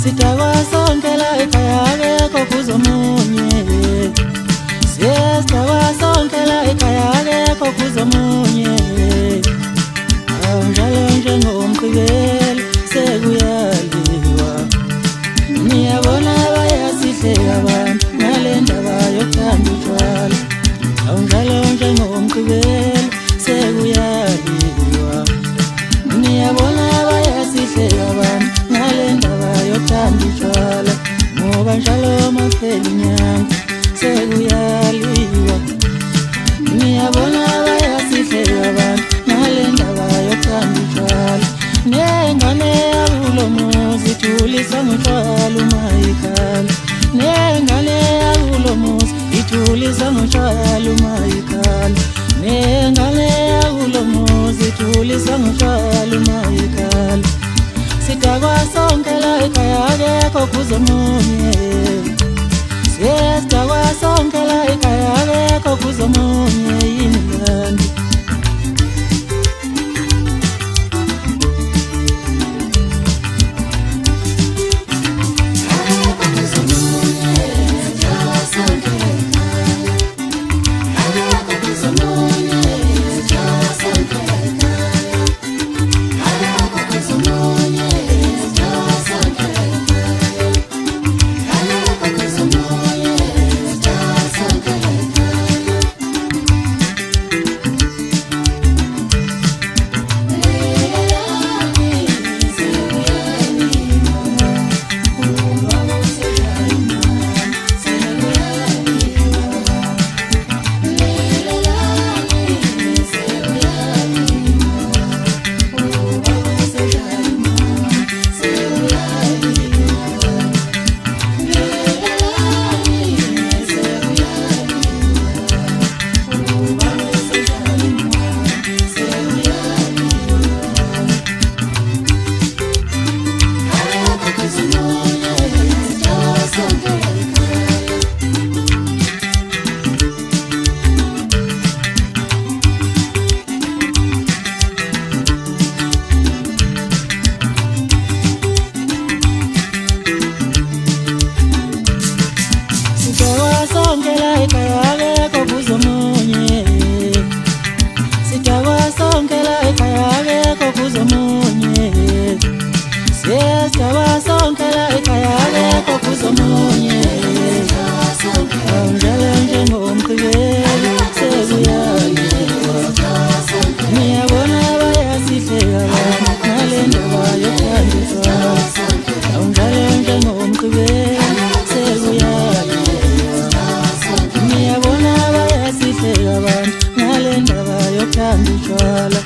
Sidakwa sonke la ekhaya akekho kuzomunye. Sidakwa sonke la ekhaya akekho kuzomunye. Anjalo njengomgqibelo sekuyaliwa. Niyabona bayasihleka abantu ngale ndaba yokuthanda utshwala. Anjalo njengomgqibelo sekuyaliwa. Niyabona bayasihleka abantu ngale ndaba yokuthanda utshwala. Ngoba njalo maphela inyanga sekuyaliwa. Niyabona bayasihleka abantu ngale ndaba yokuthanda utshwala. Nengane yakulo muzi ithuliswa ngotshwala umayikhala. Nengane yakulo muzi ithuliswa ngotshwala umayikhala. Nengane yakulo muzi ithuliswa ngotshwala umayikhala. Sidakwa sonke la ekhaya akekho kuzomunye. Sidakwa sonke la ekhaya akekho kuzomunye yini kanti. Sidakwa sonke la ekhaya akekho kuzomunye. Anjalo njengomgqibelo sekuyaliwa. Niyabona bayasihleka abantu ngale ndaba yokuthanda utshwala. Anjalo njengomgqibelo sekuyaliwa. Niyabona bayasihleka abantu ngale ndaba yokuthanda utshwala.